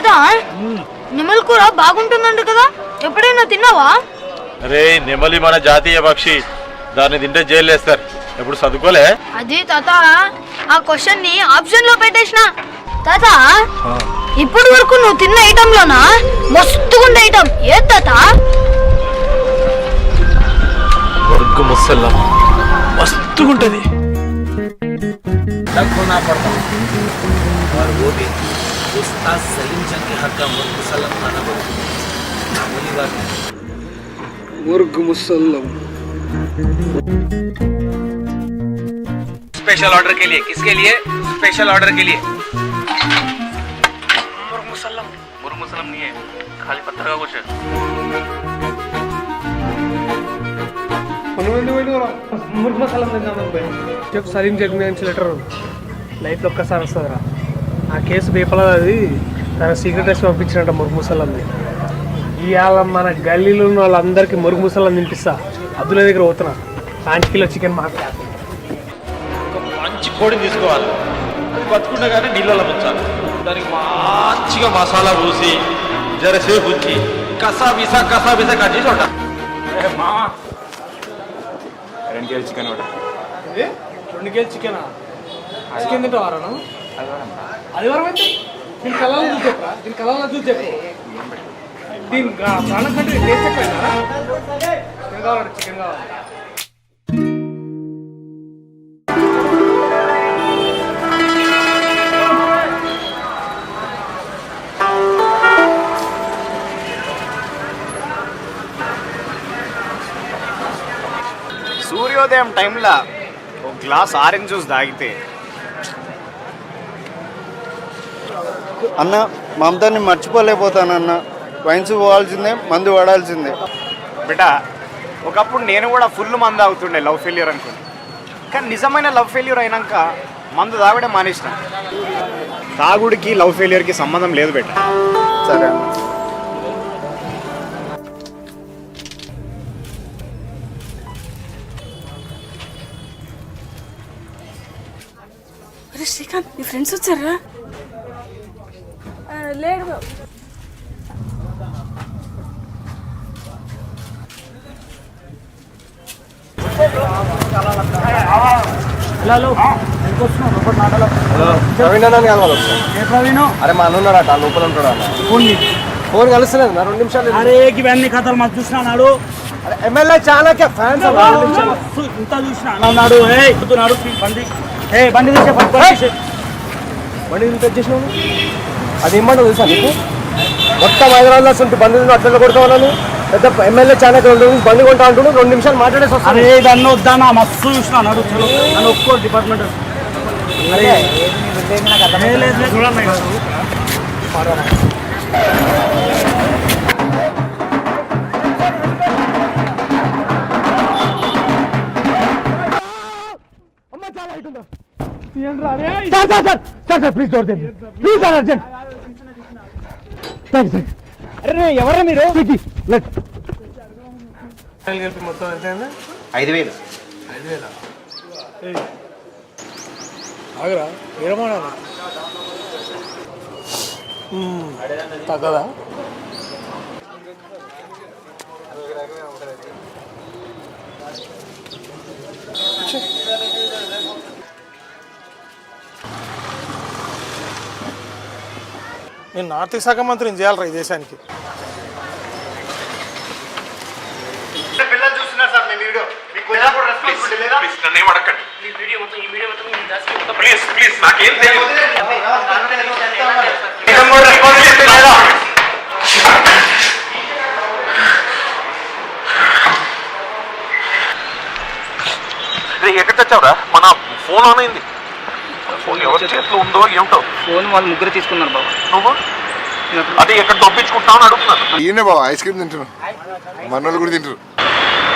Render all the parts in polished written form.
తాత నెమలి కూర బాగుంటుందంట కదా, ఎప్పుడైనా తిన్నావా? అరే నెమలి మన జాతీయ పక్షి, దాన్ని తింటే జైలు వేస్తారు. ఎప్పుడు చదువుకోలే? అది తాత ఆ క్వశ్చన్ ని ఆప్షన్ లో పెట్టేసిన. తాత ఇప్పటి వరకు నువ్వు తిన్న ఐటమ్ లోనా మస్తుగుండే ఐటమ్ ఏ తాత? మురుగ్గు ముసల్లం మస్తుగుంటది. और वो भी उस्ताद सलीम जंग के हक का मुर्ग मुसल्लम खाना बोलते मामूली बात है। मुर्ग मुसल्लम स्पेशल ऑर्डर के लिए, किसके लिए? स्पेशल ऑर्डर के लिए मुर्ग मुसल्लम नहीं है, खाली पत्थर का कुछ है। मुर्ग मसाला చెఫ్ సలీం జగ్ నుంచి లెటర్ లైఫ్లో ఒక్కసారి వస్తుందిరా. ఆ కేసు పేపర్లో అది తన సీక్రెట్ రేసి పంపించినట్ట మురుగు ముసల్లంది. ఇవాళ మన గల్లీలో ఉన్న వాళ్ళందరికీ మురుగు ముసల్లం తినిపిస్తా. అబ్దుల్లా దగ్గర పోతున్నా, 5 కిలో చికెన్ మాట్లాడు. మంచి కోడిని తీసుకోవాలి, అది బతుకుంటే కానీ నీళ్ళలో ముంచాలి. దానికి మంచిగా మసాలా పూసి జరసేపు ఉంచి కసా బిసా కట్ చేసి ఉంటా. 2 కేజీ చికెన్ ఒకటి. 2 కేజీ చికెనా? చికెన్ తింటావారా? ఆదివారం అయితే దీని కళలో చూసి చెప్పరా, దీని కళలో చూసి చెప్పు. దీని ప్రాణం కంటే టేస్ట్ ఎక్కువైనా చికెన్ కావాలి, చికెన్ కావాలి. సూర్యోదయం టైంలో ఒక గ్లాస్ ఆరెంజ్ జ్యూస్ తాగితే అన్న మమతాన్ని మర్చిపోలేకపోతానన్న. వైన్స్ పోవాల్సిందే, మందు వాడాల్సిందే. బిడ్డ ఒకప్పుడు నేను కూడా ఫుల్ మందు తాగుతుండే లవ్ ఫెయిల్యూర్ అనుకుని. కానీ నిజమైన లవ్ ఫెయిల్యూర్ అయినాక మందు తాగడం మానేసిన. తాగుడికి లవ్ ఫెయిల్యూర్కి సంబంధం లేదు బిడ్డ. సరే అన్న. అరే శ్రీకాంత్, నీ ఫ్రెండ్స్ వచ్చారా? లేడు. అరే మా అన్న ఉన్నాడట, లోపల ఉంటాడు అన్న. ఫోన్ కలుస్తలేదు నా 2 నిమిషాలు. అరే ఇవన్నీ కథలు మాకు చూసినాడు. ఎమ్మెల్యే చాణక్య ఫ్యాన్స్ ఇంత చూసిన అన్నాడు. బండి తెచ్చేసినావు. అది ఇమ్మంటావు తెలుసా నీకు? మొత్తం హైదరాబాద్లో అసలు బండి అట్లా కొడతావు. పెద్ద ఎమ్మెల్యే చాణక్య బండి కొంటా అంటున్నాడు. 2 నిమిషాలు మాట్లాడేసి వస్తాను. అరే దాన్ని వద్దానా మస్తు చూసిన అన్నాడు. చలో నన్ను ఒక్కో డిపార్ట్మెంట్ చూడండి. ఎవరా మీరు? మొత్తం 5,000. ఆగరా ఏరమాడా తగ్గదా? నేను ఆర్థిక శాఖ మంత్రిని చేయాలరా ఈ దేశానికి. పిల్లలు చూస్తున్నారు సార్ మీ వీడియో. మీకు కొంచెం కూడా రెస్పాన్సిబిలిటీ లేదా? నన్ను ఏం అడగండి. ఈ వీడియో మొత్తం ప్లీజ్ నాకేం తెలియదు. రెస్పాన్సిబిలిటీ లేదా? ఎక్కడ తెచ్చావురా? మన ఫోన్ ఆన్ అయింది. ఫోన్ ఎవరి చేతిలో ఉందో ఏమిటో. ఫోన్ వాళ్ళు 3 తీసుకున్నారు బాబు. నువ్వు అది ఎక్కడ దొప్పించుకుంటావు అని అడుగుతున్నాను. ఈయనే బాబా ఐస్ క్రీమ్ తింటారు, మనోళ్ళు కూడా తింటారు.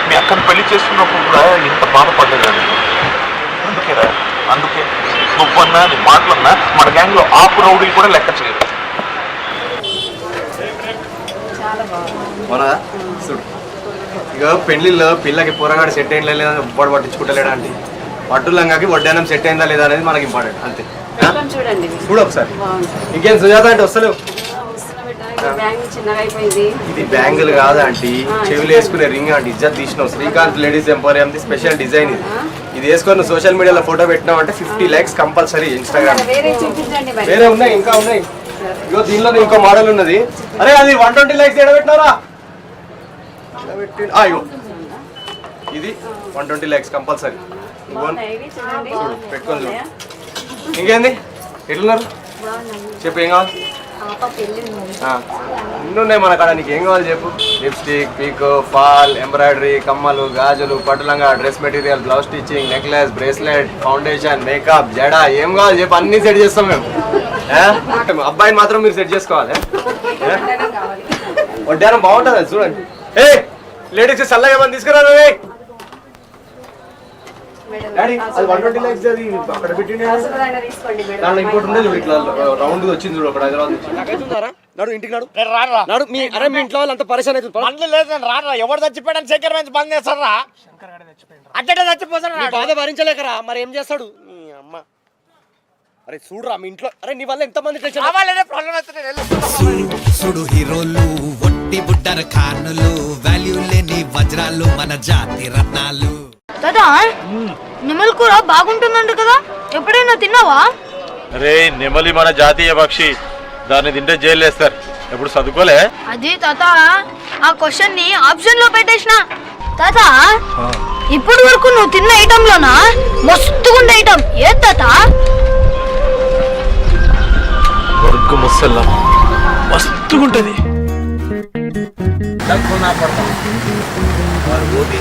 మీ అక్కని పెళ్లి చేసుకున్నప్పుడు కూడా ఇంత బాధపడలేదు. అందుకే నువ్వన్నా నీ మాటలన్నా మన గ్యాంగ్లో ఆపు రౌడీలు కూడా లెక్క చేయరు. చూడు ఇక పెళ్లిలో పిల్లకి పొరగాడు సెట్ అయిందా లేదా ఉప్పాడు పట్టించుకుంటలేడా అండి. పట్టులంగాకి వడ్డానం సెట్ అయిందా లేదా అనేది మనకి ఇంపార్టెంట్. అంతే చూడు ఒకసారి. ఇంకేం సుజాత అంటే వస్తలేవు. బ్యాంగ్ చిన్నగా అయిపోయింది. ఇది బ్యాంగిల్ కాదు ఆంటీ, చెవులు వేసుకునే రింగ్ ఆంటీ. ఇజ్జత్ తీసినావు. Srikanth ladies emporium special design ఇది. ఇది వేసుకొని సోషల్ మీడియాలో ఫోటో పెట్టినావు అంటే 50 lakhs కంపల్సరీ ఇన్స్టాగ్రామ్. వేరే చూపించండి మరి. వేరే ఉన్నాయి, ఇంకా ఉన్నాయి. ఇగో దీనిలో ఇంకో మోడల్ ఉన్నది. అరే అది 120 lakhs ఎక్కడ పెట్టినారా? అయ్యో ఇది 120 lakhs కంపల్సరీ. ఇవి చూడండి. పెట్టుకొని చూడు. ఇంకేంది ఎట్లున్నారు చెప్పు, ఏం కావాలి? ఇన్ని ఉన్నాయి మన కాడ. నీకు ఏం కావాలి చెప్పు. లిప్స్టిక్, పీకో, ఫాల్, ఎంబ్రాయిడరీ, కమ్మలు, గాజులు, పట్టులంగా, dress material, blouse stitching, necklace, bracelet, foundation, makeup, జడ, ఏం కావాలి చెప్పు, అన్ని సెట్ చేస్తాం మేము. అబ్బాయిని మాత్రం మీరు సెట్ చేసుకోవాలి. వడ్డానం బాగుంటుంది అది చూడండి. ఏ లేడీస్ చల్లగా ఏమని తీసుకురాను. డాడీ అది 120 lakhs అది అక్కడ పెట్టిండే. దాంట్లో ఇంకోటి ఉంది చూడు, ఇట్లా రౌండ్ వచ్చింది చూడు అక్కడ హైదరాబాద్ నుంచి. నాడు ఇంటికి నాడు నాడు మీ అరే మీ ఇంట్లో వాళ్ళు అంత పరిశాన్ అవుతుంది. లేదు నేను రారా. ఎవరు చచ్చిపోయాడని శంకర్ మంచి బంద్ చేస్తారా? అడ్డటే చచ్చిపోతాడు. బాధ భరించలేకరా మరి ఏం చేస్తాడు నీ అమ్మ. అరే చూడరా మీ ఇంట్లో, అరే నీ వల్ల ఎంతమంది సుడు హీరోలు ఒట్టి బుడ్డర ఖానులు, వాల్యూ లేని వజ్రాలు మన జాతి రత్నాలు. తాత నెమలి కూర బాగుంటుందంట కదా, ఎప్పుడైనా తిన్నావా? అరే నెమలి మన జాతీయ పక్షి, దాన్ని తింటే జైలు వేస్తారు. ఎప్పుడు చదువుకోలే? అది తాత ఆ క్వశ్చన్ ని ఆప్షన్ లో పెట్టేసిన. తాత ఇప్పటి వరకు నువ్వు తిన్న ఐటమ్ లోనా మస్తుగుండే ఐటమ్ ఏ తాత? వర్గు ముసల్లం మస్తుగుంటది. खोना पड़ता और वो भी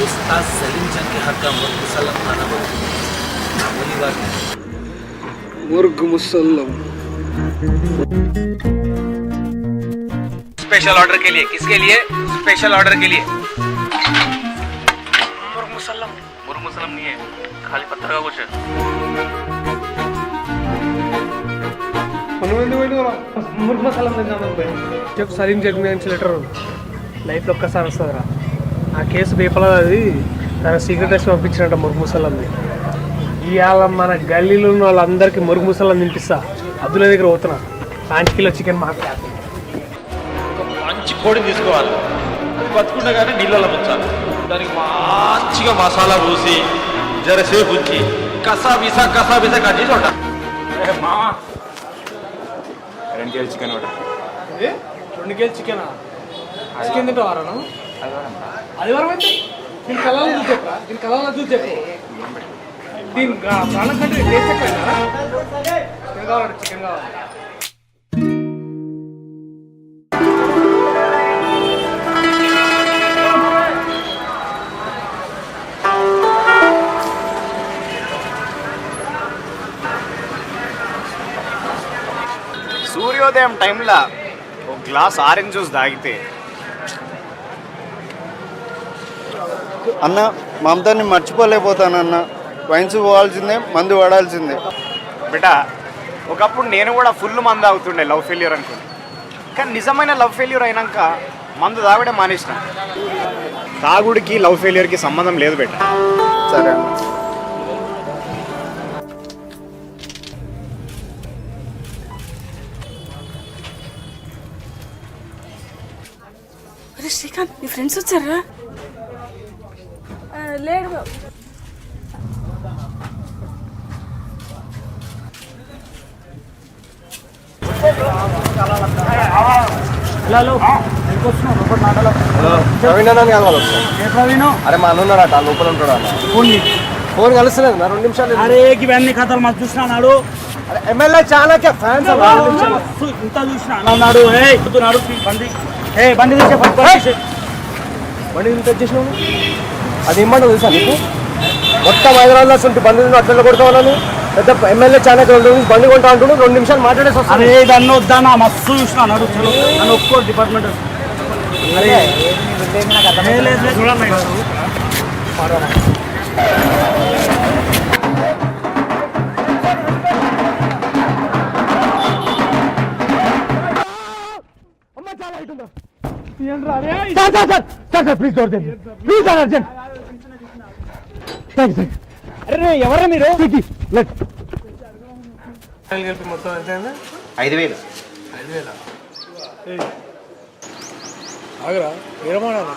उस्ताद सलीम जंग के हक का मुसल्लम खाना मामूली बात नहीं. मुर्ग मुसल्लम स्पेशल ऑर्डर के लिए. किसके लिए? स्पेशल ऑर्डर के लिए. मुर्ग मुसल्लम नहीं है, खाली पत्थर का कुछ है. ముర్గ్ మసాలా చెప్పు. సలీం జగ్ నుంచి లెటర్ లైఫ్లో ఒక్కసారి వస్తుందిరా. ఆ కేసు పేపర్లో అది తన సీక్రెట్ రేసి పంపించినట్ట మురుగు ముసలాన్ని. ఇవాళ మన గల్లీలో ఉన్న వాళ్ళందరికీ మురుగు ముసలాన్ని తినిపిస్తా. అబ్దుల్లా దగ్గర పోతున్నా. 5 కిలో చికెన్ మాట్లాడు. మంచి కోడిని తీసుకోవాలి, అది బతుకున్నా కానీ నీళ్ళలో ముంచాలి. దానికి మంచిగా మసాలా పూసి జరసేపు ఉంచి కసా బిసా కట్ చేసి ఉంటా. 2 kg చికెన్ ఒకటి. 2 kg చికెనా? చికెన్ తింటావారా? ఆదివారం అయితే దీని కళలో చూసి చెప్పరా? దీని కళలో చూసి చెప్పు. దీని ప్రాణం కంటే టేస్ట్ ఎక్కువైనా చికెన్ కావాలి. చికెన్ కావాలి. సూర్యోదయం టైంలో ఒక గ్లాస్ ఆరెంజ్ జ్యూస్ తాగితే అన్న మమతాన్ని మర్చిపోలేకపోతానన్న. వైన్స్ పోవాల్సిందే, మందు వాడాల్సిందే. బేటా ఒకప్పుడు నేను కూడా ఫుల్ మందు తాగుతుండే లవ్ ఫెయిల్యూర్ అనుకుని. కానీ నిజమైన లవ్ ఫెయిల్యూర్ అయినాక మందు తాగడం మానేసిన. తాగుడికి లవ్ ఫెయిల్యూర్కి సంబంధం లేదు బేటా. సరే అన్న. అరే శ్రీకాంత్, నీ ఫ్రెండ్స్ వచ్చారా? లేడు. ప్రవీణ్ అన్న కలవాలి. అరే మా అన్న ఉన్నాడట, లోపల ఉంటాడు అన్న. ఫోన్ కలుస్తలేదు నా 2 నిమిషాలు. అరే ఇవన్నీ కథలు మాకు చూసినాడు. ఎమ్మెల్యే చాణక్య ఫ్యాన్స్ ఇంత చూసిన అన్నాడు. బండి బండి ఇంత వచ్చేసినావు. అది ఇమ్మంటావు తెలుసా నీకు? మొత్తం హైదరాబాద్లో అసలు బండి అట్లా కొడతావు. పెద్ద ఎమ్మెల్యే చాణక్య బండి కొంటా అంటుండు. 2 నిమిషాలు మాట్లాడేసి వస్తాను. అరే దాన్ని వద్దానా మస్తు చూసిన అన్నాడు. చలో నన్ను ఒక్కో డిపార్ట్మెంట్ చూడండి. ఎవరా మీరు? 5,000. ఆగరా ఏరమాడాలి